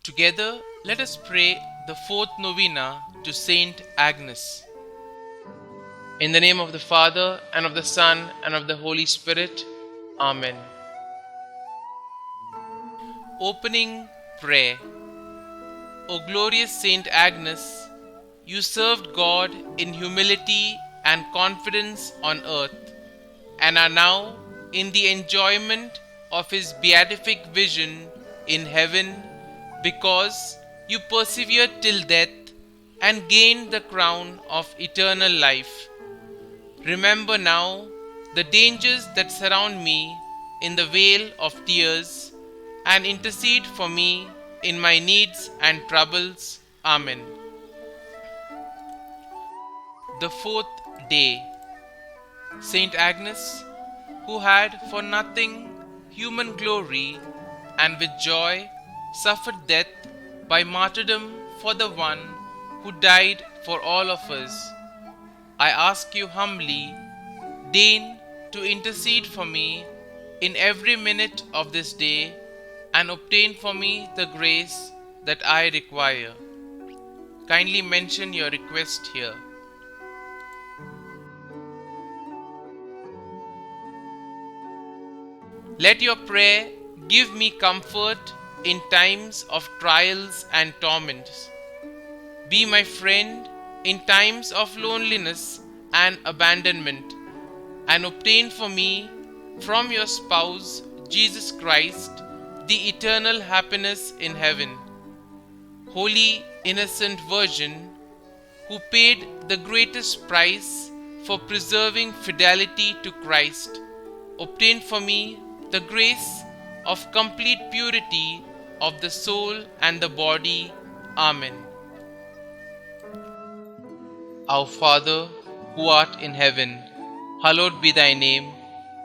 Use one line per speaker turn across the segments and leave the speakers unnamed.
Together, let us pray the fourth novena to St Agnes. In the name of the Father, and of the Son, and of the Holy Spirit. Amen. Opening Prayer. O glorious St Agnes, you served God in humility and confidence on earth, and are now in the enjoyment of His beatific vision in heaven, because you persevered till death and gained the crown of eternal life. Remember now the dangers that surround me in the vale of tears, and intercede for me in my needs and troubles. Amen. The fourth day. St. Agnes, who had for nothing human glory, and with joy suffered death by martyrdom for the one who died for all of us, I ask you humbly, deign to intercede for me in every minute of this day, and obtain for me the grace that I require. Kindly mention your request here. Let your prayer give me comfort in times of trials and torments. Be my friend in times of loneliness and abandonment, and obtain for me from your spouse, Jesus Christ, the eternal happiness in heaven. Holy Innocent Virgin, who paid the greatest price for preserving fidelity to Christ, obtain for me the grace of complete purity of the soul and the body. Amen. Our Father, who art in heaven, hallowed be thy name.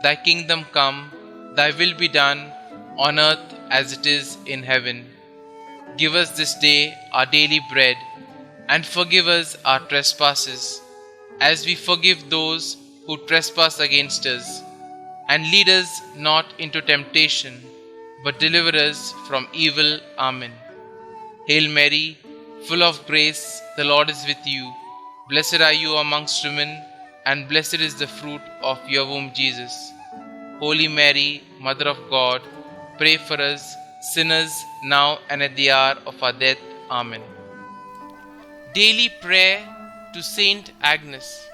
Thy kingdom come, thy will be done, on earth as it is in heaven. Give us this day our daily bread, and forgive us our trespasses, as we forgive those who trespass against us. And lead us not into temptation, but deliver us from evil. Amen. Hail Mary, full of grace, the Lord is with you. Blessed are you amongst women, and blessed is the fruit of your womb, Jesus. Holy Mary, Mother of God, pray for us sinners, now and at the hour of our death. Amen. Daily Prayer to St. Agnes.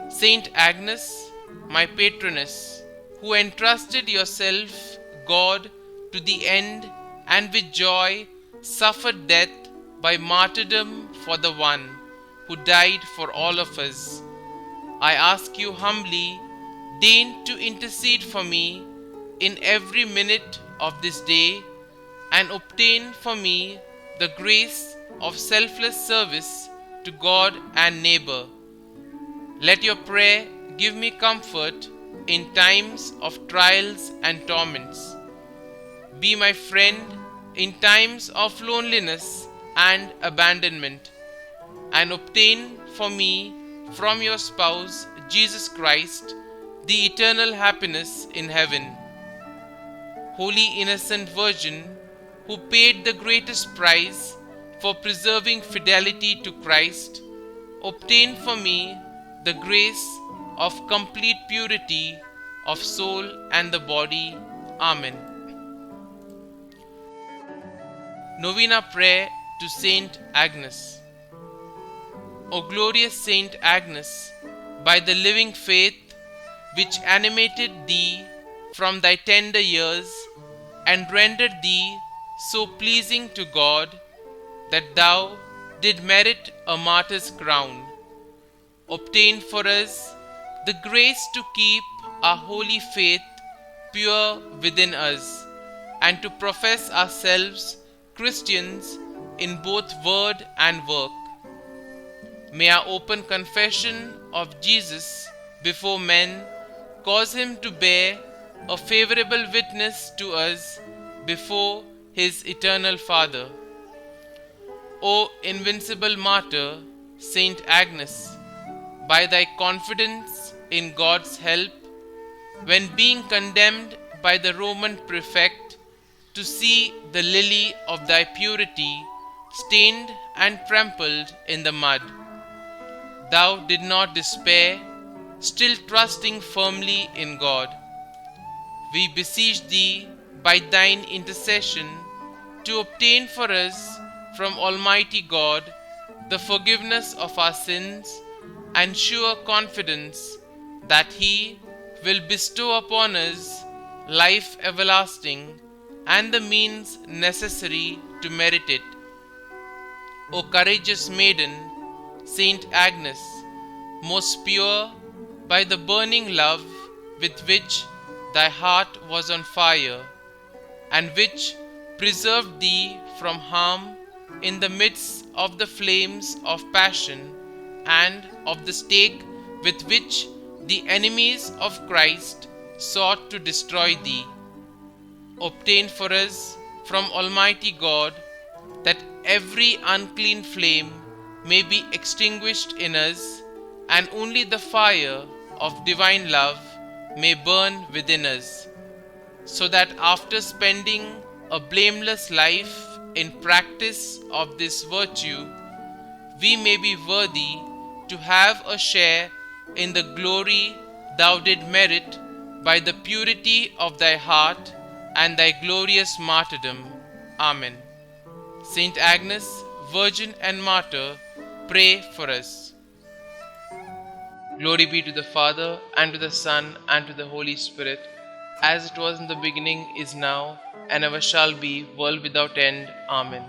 St. Agnes, my patroness, who entrusted yourself, God, to the end, and with joy suffered death by martyrdom for the one who died for all of us, I ask you humbly, deign to intercede for me in every minute of this day, and obtain for me the grace of selfless service to God and neighbor. Let your prayer give me comfort in times of trials and torments. Be my friend in times of loneliness and abandonment, and obtain for me from your spouse, Jesus Christ, the eternal happiness in heaven. Holy Innocent Virgin, who paid the greatest price for preserving fidelity to Christ, obtain for me the grace of complete purity of soul and the body. Amen. Novena Prayer to St Agnes. O glorious St Agnes, by the living faith which animated thee from thy tender years, and rendered thee so pleasing to God, that thou did merit a martyr's crown, obtain for us the grace to keep our holy faith pure within us, and to profess ourselves Christians in both word and work. May our open confession of Jesus before men cause him to bear a favorable witness to us before his eternal Father. O invincible martyr, St. Agnes, by thy confidence in God's help, when being condemned by the Roman prefect, to see the lily of thy purity stained and trampled in the mud. Thou did not despair, still trusting firmly in God. We beseech thee by thine intercession to obtain for us from Almighty God the forgiveness of our sins and sure confidence that He will bestow upon us life everlasting and the means necessary to merit it. O courageous maiden, St Agnes, most pure by the burning love with which thy heart was on fire, and which preserved thee from harm in the midst of the flames of passion and of the stake with which the enemies of Christ sought to destroy thee. Obtain for us from Almighty God that every unclean flame may be extinguished in us, and only the fire of divine love may burn within us, so that after spending a blameless life in practice of this virtue, we may be worthy to have a share in the glory thou did merit by the purity of thy heart and thy glorious martyrdom. Amen. Saint Agnes, Virgin and Martyr, pray for us. Glory be to the Father, and to the Son, and to the Holy Spirit, as it was in the beginning, is now, and ever shall be, world without end. Amen.